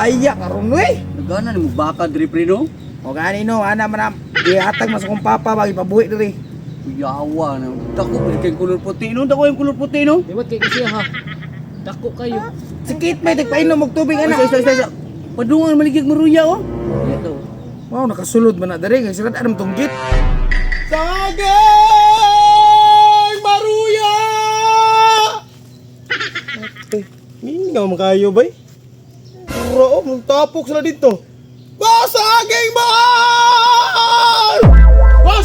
Daya karon we. Nagana ni mo baka diri pre no. O gani no, ana man gihatag mas akong papa bagi pabuhi diri. Yawa na. Dako bili kay kulor puti no. Dako yung kulor puti no. Diwat kay kasi ha. Dako kayo. Sikit may tigpainom og tubig ana. Isa. Padungan maligig maruya oh. Ito. Wow, nakasulod man na diri kay sirad anam tunggit. Saging Maruya! Mingaw man kayo bay. Puro magtapok sila dito. Saging boss!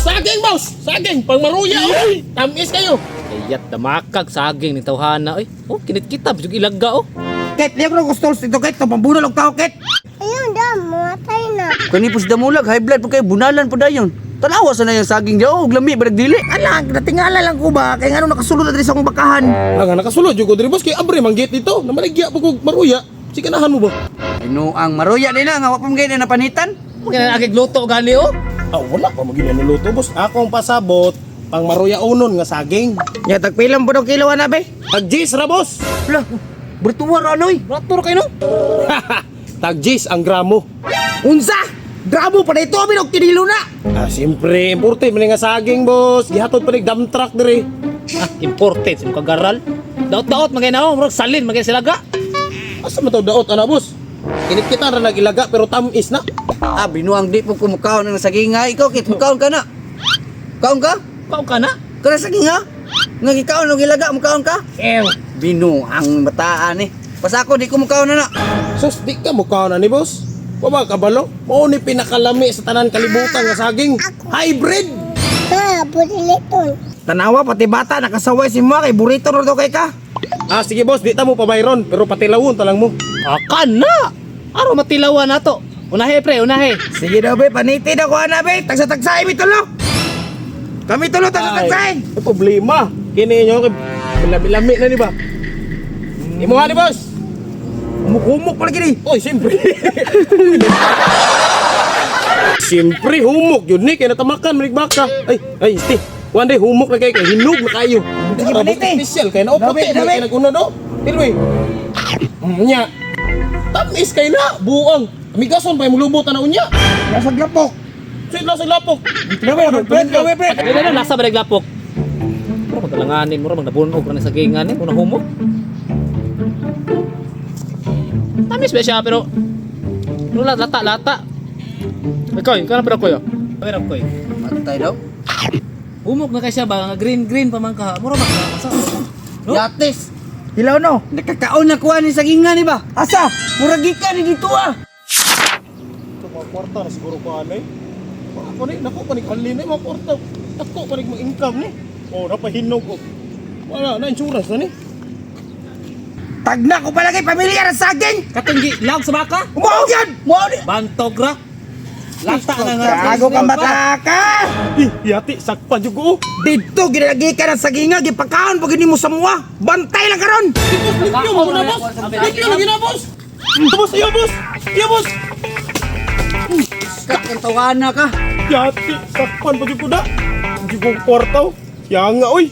Saging boss! Saging pang Maruya oy. Tamis kayo. Ayat damakag saging ni tawhana oy. Oh, kinit kita bisug ilagga oh. Ket, liya ko gusto dito ket, pambunol og tao ket. Ayun, matay na. Kani pus damulag high blood pa kay bunalan pa dayon. Tanawa sa na yung saging diyo og lami badag dili. Ala, natingala lang ko ba kay ngano nakasulod na diri sa akong bakahan. Nga nakasulod jud ko diri boss kay abre manggit dito. Namaligya pa ko Maruya. Sikanahan mo ba? Ano ang Maruya din na nga wa pa magay na panitan. Kaya agig luto gali oh. Wala pa magina niluto boss. Akong pasabot pang Maruya unon nga saging. Nya tagpilang pud og kilo ana be. Tag-G's ra boss. Wala. Bertuwar anoy. Rator kayo no. Tag-G's ang gramo. Unsa? Grabo pa dito binog kinilo na. Siyempre, importe man nga saging boss. Gihatod pa ning dump truck diri. Ah, imported sim kagaral. Daot-daot magay na oh, murag salin magay silaga. Asa man taw daot ana boss? Init kita ra nagilaga pero tamis na. Binuang di po kumukaon ng saging nga. Ikaw kit mukaon ka na. Kaon ka? Pao ka na? Kana saging ha? Nga gikaon og ilaga mukaon ka? Binuang bataan eh. Pasako di ko mukaon na na. Sus, di ka mukha na ni boss. Wala kabalo. Mao ni pinakalami sa tanan kalibutan nga saging. Hybrid. Budiliton. Tanawa pati bata nakasaway si mo kay burrito ro kay ka. Sige boss, di ta mo pa bayron pero patilawon ta lang mo. Akan na. Aro matilawan nato. Unahe pre, unahe. Sige daw be, paniti daw ko ana be, tagsa-tagsay mi tulo. Kami tulo tagsa-tagsay. Ay problema. Kini nyo kay lami na ni ba? Imo ni boss. Humuk-humuk pa lagi ni. Oy, siyempre. Siyempre, humok yun ni. Kaya natamakan, manikbaka. Ay, isti. One day, humok na kayo. Kaya hinog na kayo. Sige, paniti. Special. Kaya naupote. Dabi. Kaya nag-una do. Ilwe. Nya. Tamis kayo na. Buang. Amigason pa yung lubot na unya. Nasa glapok. Sweet lang sa lapok. Dabi, pre. Dili na nasa balig lapok. Mura magalanganin, mura magnabunog ra ni sagingan muna humok. Tamis ba siya pero nula lata. Ikoy, kana pa ko yo. Pero koy. Matay daw. Humok na kay siya ba nga green pa man ka. Mura magkasa. No? Yatis. Hilaw no. Nakakaon na kuha ni saging nga ni ba? Asa? Murag gikan ni dito ah. Ito mga kwarta na siguro ko anay. Ako ni, naku panig halin na mga kwarta. Ako panig ma-income ni. Napahinog ko. Wala na insurance na ni. Tagna ko palagi pamilya ng saging. Katunggi lag sa baka. Umuog yan. Bantog ra. Lata na nga. Gago ka mataka. Yati, sakpan jud ko. Dito ginalagi ka ng saginga, gipakaon pag mo sa mua. Bantay lang karon. Limpyo mo na boss. Limpyo lagi na boss. Boss, iyo boss. Iyo boss. Kakintawana ka. Yati, sakpan pa jud ko da. Jud ko kwartaw. Yang nga oy.